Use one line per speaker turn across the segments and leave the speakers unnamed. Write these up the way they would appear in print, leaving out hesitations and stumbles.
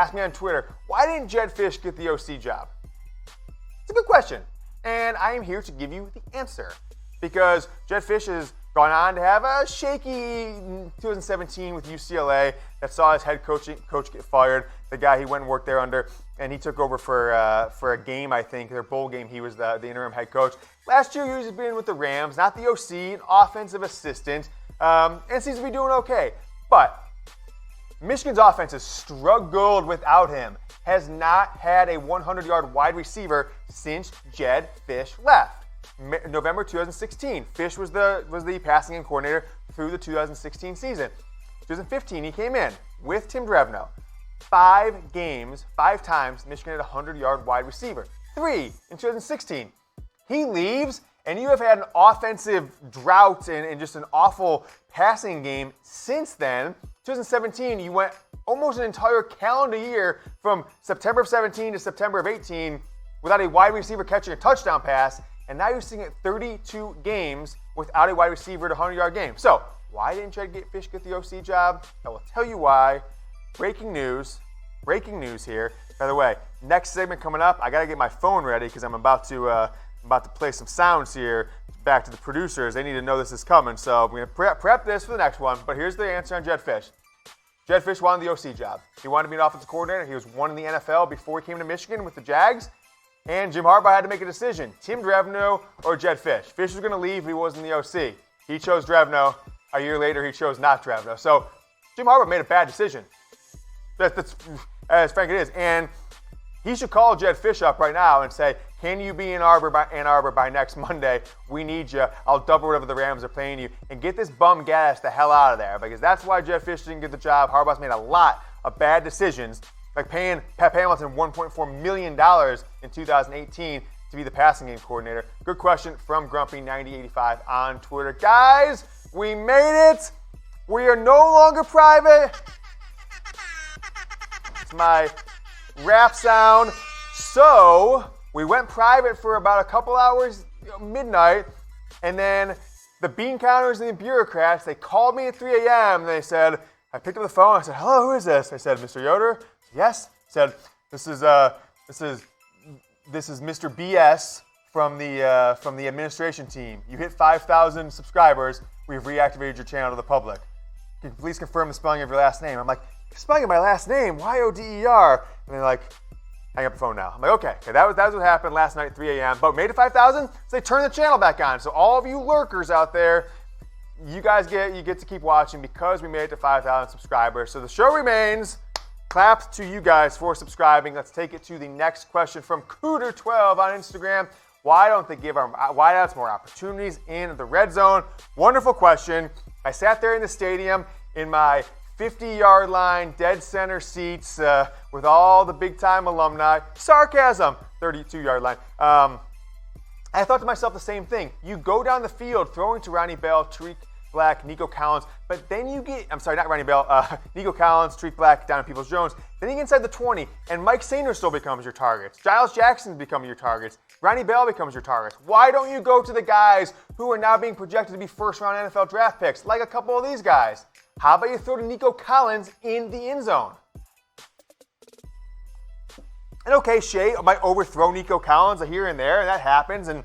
asked me on Twitter, why didn't Jedd Fisch get the OC job? It's a good question, and I am here to give you the answer. Because Jedd Fisch has gone on to have a shaky 2017 with UCLA that saw his head coach get fired, the guy he went and worked there under, and he took over for a game, I think, their bowl game. He was the interim head coach. Last year, he was been with the Rams, not the OC, an offensive assistant, and seems to be doing okay. But Michigan's offense has struggled without him, has not had a 100-yard wide receiver since Jedd Fisch left. November 2016, Fisch was the passing game coordinator through the 2016 season. 2015, he came in with Tim Drevno. 5 games, 5 times, Michigan had a 100-yard wide receiver. 3 in 2016. He leaves, and you have had an offensive drought and just an awful passing game since then. 2017, you went almost an entire calendar year from September of 17 to September of 18 without a wide receiver catching a touchdown pass. And now you're seeing it 32 games without a wide receiver at a 100-yard game. So why didn't Jedd Fisch get the OC job? I will tell you why. Breaking news here. By the way, next segment coming up, I got to get my phone ready because I'm about to play some sounds here back to the producers. They need to know this is coming. So I'm going to prep this for the next one. But here's the answer on Jedd Fisch. Jedd Fisch wanted the OC job. He wanted to be an offensive coordinator. He was one in the NFL before he came to Michigan with the Jags. And Jim Harbaugh had to make a decision. Tim Drevno or Jedd Fisch. Fisch was going to leave. He wasn't the OC. He chose Drevno. A year later, he chose not Drevno. So Jim Harbaugh made a bad decision. That's as frank it is. And he should call Jedd Fisch up right now and say, can you be in Ann Arbor by next Monday? We need you. I'll double whatever the Rams are paying you. And get this bum gas the hell out of there. Because that's why Jedd Fisch didn't get the job. Harbaugh's made a lot of bad decisions, like paying Pep Hamilton $1.4 million in 2018 to be the passing game coordinator. Good question from Grumpy9085 on Twitter. Guys, we made it. We are no longer private. It's my rap sound. So we went private for about a couple hours, midnight, and then the bean counters and the bureaucrats, they called me at 3 a.m. They said, I picked up the phone. I said, hello, who is this? I said, Mr. Yoder? Yes. I said, this is Mr. BS from the administration team. You hit 5,000 subscribers. We've reactivated your channel to the public. Can you please confirm the spelling of your last name? I'm like, spelling of my last name, Y-O-D-E-R. And they're like, hang up the phone now. I'm like, okay, that was what happened last night at 3 a.m. But made it 5,000, so they turned the channel back on. So all of you lurkers out there, you get to keep watching because we made it to 5,000 subscribers. So the show remains. Claps to you guys for subscribing. Let's take it to the next question from Cooter12 on Instagram. Why don't they give our wideouts more opportunities in the red zone? Wonderful question. I sat there in the stadium in my 50-yard line, dead center seats with all the big-time alumni. Sarcasm, 32-yard line. I thought to myself the same thing. You go down the field throwing to Ronnie Bell, Tariq Black, Nico Collins, but then you get, I'm sorry, not Ronnie Bell, Nico Collins, Tariq Black, down Peoples-Jones. Then you get inside the 20, and Mike Sainer still becomes your targets. Giles Jackson becomes your targets. Ronnie Bell becomes your targets. Why don't you go to the guys who are now being projected to be first-round NFL draft picks, like a couple of these guys? How about you throw to Nico Collins in the end zone? And okay, Shea might overthrow Nico Collins here and there, and that happens, and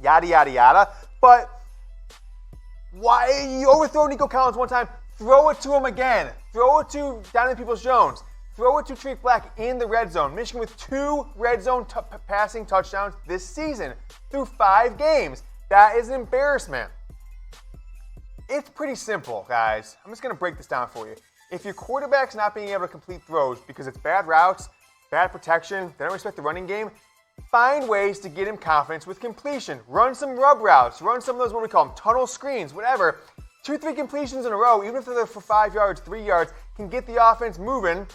yada, yada, yada, but why you overthrow Nico Collins one time, throw it to him again. Throw it to down in Peoples-Jones. Throw it to Tariq Black in the red zone. Michigan with 2 red zone passing touchdowns this season through 5 games. That is an embarrassment. It's pretty simple, guys. I'm just going to break this down for you. If your quarterback's not being able to complete throws because it's bad routes, bad protection, they don't respect the running game, find ways to get him confidence with completion. Run some rub routes. Run some of those, what we call them, tunnel screens, whatever. 2-3 completions in a row, even if they're for 5 yards, 3 yards, can get the offense moving,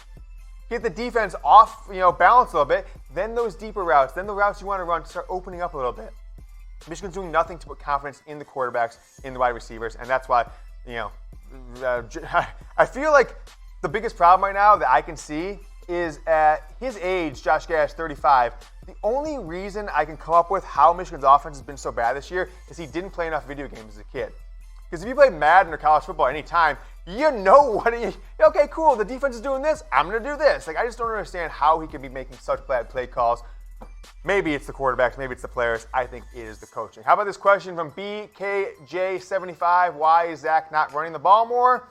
get the defense off, balance a little bit. Then those deeper routes, then the routes you want to run start opening up a little bit. Michigan's doing nothing to put confidence in the quarterbacks, in the wide receivers, and that's why, I feel like the biggest problem right now that I can see is at his age, Josh Gash, 35, the only reason I can come up with how Michigan's offense has been so bad this year is he didn't play enough video games as a kid. Because if you played Madden or college football at any time, You know what? Okay, cool. The defense is doing this. I'm going to do this. Like, I just don't understand how he could be making such bad play calls. Maybe it's the quarterbacks. Maybe it's the players. I think it is the coaching. How about this question from BKJ75? Why is Zach not running the ball more?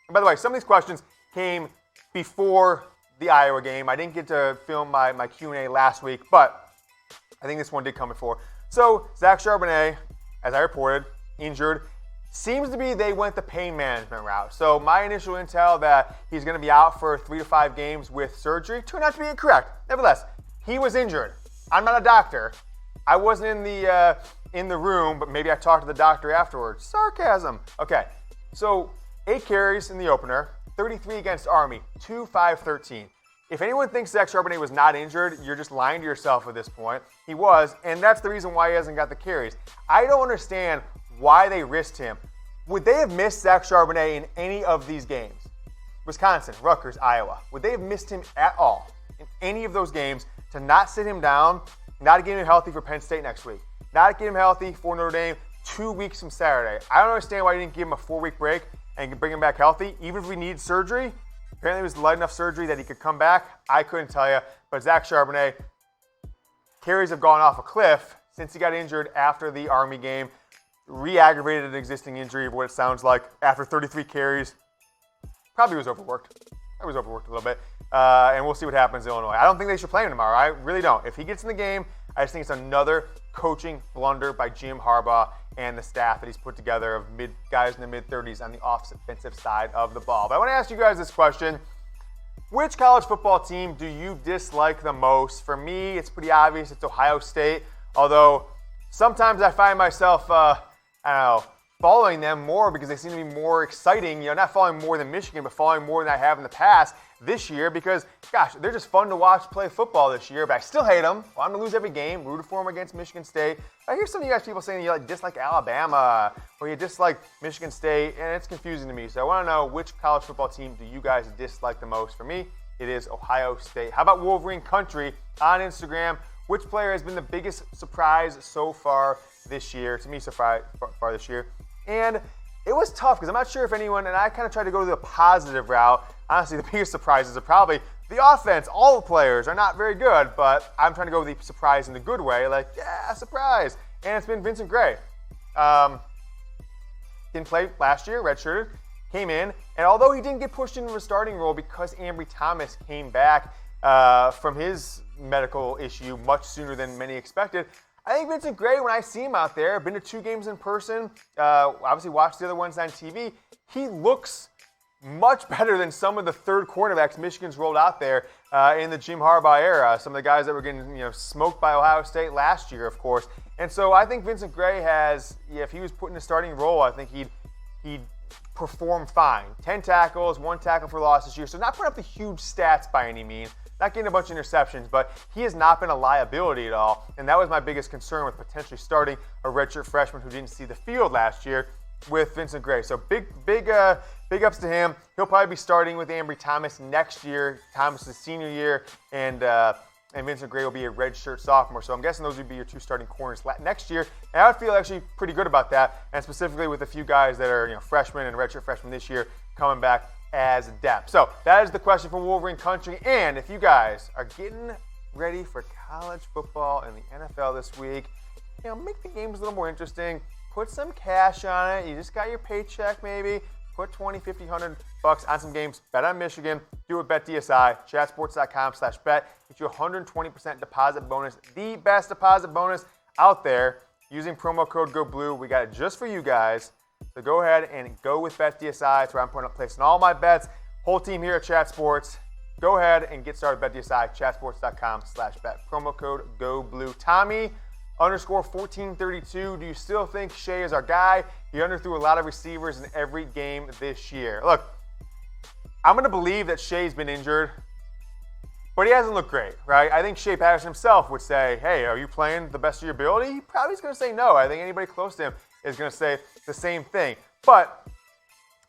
And by the way, some of these questions came before the Iowa game. I didn't get to film my Q&A last week, but I think this one did come before. So, Zach Charbnnet, as I reported, injured. Seems to be they went the pain management route. So my initial intel that he's going to be out for 3 to 5 games with surgery turned out to be incorrect. Nevertheless, he was injured. I'm not a doctor. I wasn't in the room, but maybe I talked to the doctor afterwards. Sarcasm. Okay, so 8 carries in the opener, 33 against Army, 2-5-13. If anyone thinks Zach Charbonnet was not injured, you're just lying to yourself at this point. He was, and that's the reason why he hasn't got the carries. I don't understand why they risked him. Would they have missed Zach Charbonnet in any of these games? Wisconsin, Rutgers, Iowa. Would they have missed him at all in any of those games to not sit him down, not get him healthy for Penn State next week, not get him healthy for Notre Dame 2 weeks from Saturday? I don't understand why you didn't give him a 4-week break and bring him back healthy, even if we need surgery. Apparently it was light enough surgery that he could come back. I couldn't tell you. But Zach Charbonnet, carries have gone off a cliff since he got injured after the Army game. Re-aggravated an existing injury of what it sounds like after 33 carries. Probably was overworked. I was overworked a little bit. And we'll see what happens in Illinois. I don't think they should play him tomorrow. I really don't. If he gets in the game, I just think it's another coaching blunder by Jim Harbaugh and the staff that he's put together of guys in the mid-30s on the offensive side of the ball. But I want to ask you guys this question. Which college football team do you dislike the most? For me, it's pretty obvious. It's Ohio State. Although sometimes I find myself, following them more because they seem to be more exciting. Not following more than Michigan, but following more than I have in the past this year because, gosh, they're just fun to watch play football this year, but I still hate them. Well, I'm going to lose every game, rooted for them against Michigan State. I hear some of you guys people saying you dislike Alabama or you dislike Michigan State, and it's confusing to me. So I want to know which college football team do you guys dislike the most? For me, it is Ohio State. How about Wolverine Country on Instagram? Which player has been the biggest surprise so far this year? To me, so far this year. And it was tough because I'm not sure if anyone, and I kind of tried to go the positive route. Honestly, the biggest surprises are probably the offense. All the players are not very good, but I'm trying to go with the surprise in the good way. Like, yeah, surprise. And it's been Vincent Gray. Didn't play last year, redshirted, came in. And although he didn't get pushed into a starting role because Ambry Thomas came back from his medical issue much sooner than many expected, I think Vincent Gray, when I see him out there, been to 2 games in person, obviously watched the other ones on TV, he looks much better than some of the third cornerbacks Michigan's rolled out there in the Jim Harbaugh era. Some of the guys that were getting smoked by Ohio State last year, of course. And so I think Vincent Gray has, if he was put in a starting role, I think he'd perform fine. 10 tackles, 1 tackle for loss this year. So not putting up the huge stats by any means. Not getting a bunch of interceptions, but he has not been a liability at all. And that was my biggest concern with potentially starting a redshirt freshman who didn't see the field last year with Vincent Gray. So big ups to him. He'll probably be starting with Ambry Thomas next year. Thomas' senior year, and Vincent Gray will be a redshirt sophomore. So I'm guessing those would be your 2 starting corners next year. And I would feel actually pretty good about that, and specifically with a few guys that are freshmen and redshirt freshmen this year coming back as depth. So that is the question from Wolverine Country. And if you guys are getting ready for college football and the NFL this week, make the games a little more interesting. Put some cash on it. You just got your paycheck maybe. Put $20, $50, $100 on some games. Bet on Michigan. Do it. Bet DSI. Chatsports.com/bet. Get you a 120% deposit bonus. The best deposit bonus out there using promo code GOBLUE. We got it just for you guys. So go ahead and go with BetDSI. It's where I'm placing all my bets. Whole team here at Chat Sports. Go ahead and get started at BetDSI. Chatsports.com/bet. Promo code GOBLUE. Tommy _1432. Do you still think Shea is our guy? He underthrew a lot of receivers in every game this year. Look, I'm going to believe that Shea's been injured, but he hasn't looked great, right? I think Shea Patterson himself would say, hey, are you playing the best of your ability? He probably is going to say no. I think anybody close to him is going to say the same thing. But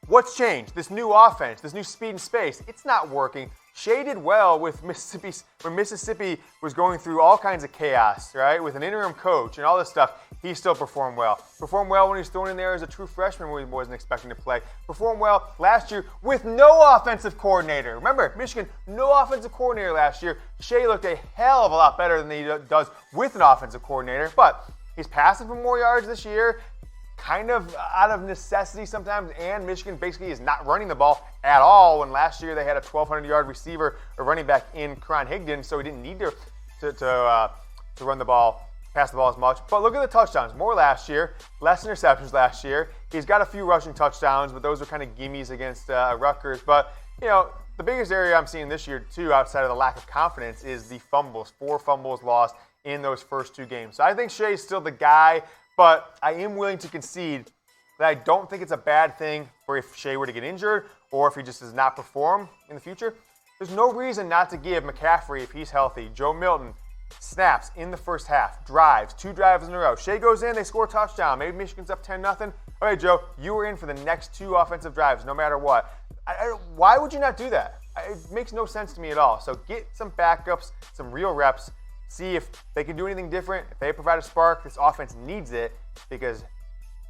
what's changed? This new offense, this new speed and space, it's not working. Shea did well with Mississippi when Mississippi was going through all kinds of chaos, right? With an interim coach and all this stuff. he still performed well. Performed well when he was thrown in there as a true freshman when he wasn't expecting to play. Performed well last year with no offensive coordinator. Remember, Michigan, no offensive coordinator last year. Shea looked a hell of a lot better than he does with an offensive coordinator, but he's passing for more yards this year, kind of out of necessity sometimes, and Michigan basically is not running the ball at all when last year they had a 1,200-yard receiver or running back in Hinton, so he didn't need to run the ball, pass the ball as much. But look at the touchdowns. More last year, less interceptions last year. He's got a few rushing touchdowns, but those are kind of gimmies against Rutgers. But, the biggest area I'm seeing this year, too, outside of the lack of confidence, is the fumbles. 4 fumbles lost in those first 2 games. So I think Shea's still the guy, but I am willing to concede that I don't think it's a bad thing for if Shea were to get injured or if he just does not perform in the future. There's no reason not to give McCaffrey, if he's healthy, Joe Milton, snaps in the first half, drives, 2 drives in a row. Shea goes in, they score a touchdown. Maybe Michigan's up 10-0. Okay, Joe, you were in for the next 2 offensive drives, no matter what. Why would you not do that? It makes no sense to me at all. So get some backups, some real reps, see if they can do anything different. If they provide a spark, this offense needs it, because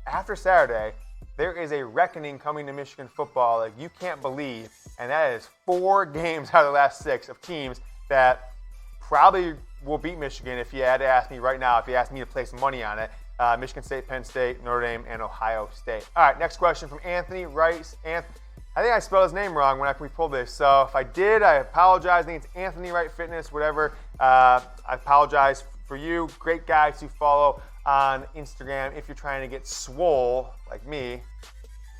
after Saturday, there is a reckoning coming to Michigan football like you can't believe, and that is 4 games out of the last 6 of teams that probably will beat Michigan if you had to ask me right now, if you asked me to place money on it. Michigan State, Penn State, Notre Dame, and Ohio State. All right, next question from Anthony Rice. I think I spelled his name wrong when we pulled this, so if I did, I apologize. I think it's Anthony Wright Fitness, whatever. I apologize for you. Great guy to follow on Instagram if you're trying to get swole like me.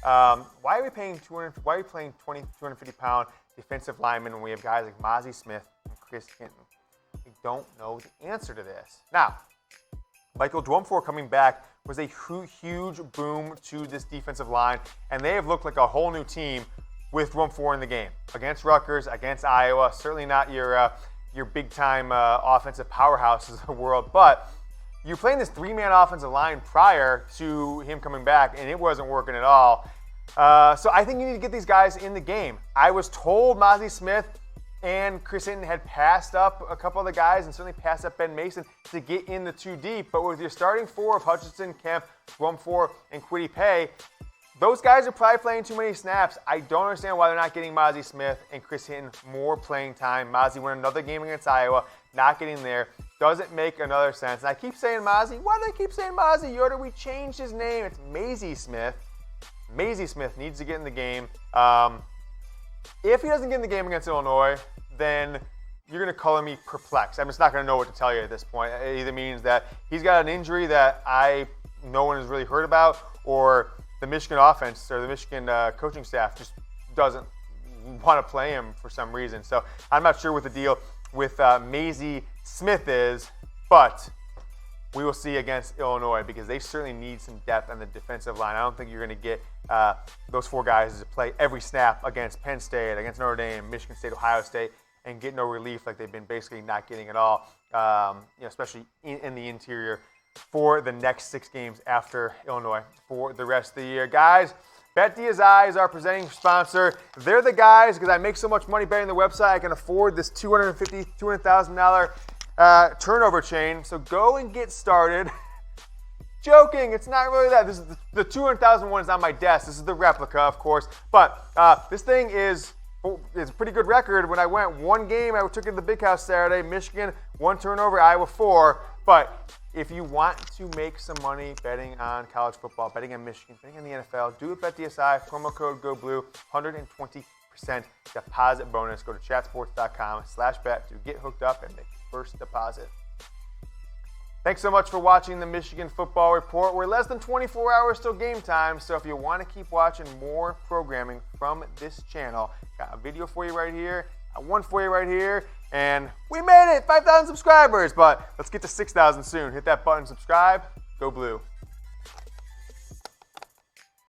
Why are we playing 250-pound defensive linemen when we have guys like Mazi Smith and Chris Hinton? I don't know the answer to this. Now, Michael Dwumfor coming back was a huge boom to this defensive line, and they have looked like a whole new team with Dwumfor in the game. Against Rutgers, against Iowa, certainly not your big-time offensive powerhouses of the world, but you're playing this 3-man offensive line prior to him coming back, and it wasn't working at all. So I think you need to get these guys in the game. I was told Mazi Smith and Chris Hinton had passed up a couple of the guys and certainly passed up Ben Mason to get in the 2 deep. But with your starting 4 of Hutchinson, Kemp, Dwumfor, and Kwity Paye, those guys are probably playing too many snaps. I don't understand why they're not getting Mazi Smith and Chris Hinton more playing time. Mazi won another game against Iowa, not getting there. Doesn't make another sense. And I keep saying Mazi. Why do I keep saying Mazi? Yoder, we changed his name. It's Maizi Smith. Maizi Smith needs to get in the game. If he doesn't get in the game against Illinois, then you're going to color me perplexed. I'm just not going to know what to tell you at this point. It either means that he's got an injury that no one has really heard about, or the Michigan offense or the Michigan coaching staff just doesn't want to play him for some reason. So I'm not sure what the deal with Mazi Smith is, but we will see against Illinois, because they certainly need some depth on the defensive line. I don't think you're going to get those 4 guys to play every snap against Penn State, against Notre Dame, Michigan State, Ohio State, and get no relief like they've been basically not getting at all, especially in the interior for the next 6 games after Illinois for the rest of the year. Guys, BetDSI is our presenting sponsor. They're the guys, because I make so much money betting the website, I can afford this $200,000 turnover chain. So go and get started. Joking, it's not really that. This is the 200,000 one is on my desk. This is the replica, of course. But this thing is a pretty good record. When I went 1 game, I took it to the Big House Saturday. Michigan, 1 turnover, Iowa 4. But if you want to make some money betting on college football, betting on Michigan, betting on the NFL, do it BetDSI. Promo code GoBlue, 120% deposit bonus. Go to chatsports.com/bet to get hooked up and make your first deposit. Thanks so much for watching the Michigan Football Report. We're less than 24 hours till game time, so if you want to keep watching more programming from this channel, got a video for you right here, got one for you right here, and we made it, 5,000 subscribers, but let's get to 6,000 soon. Hit that button, subscribe, go blue.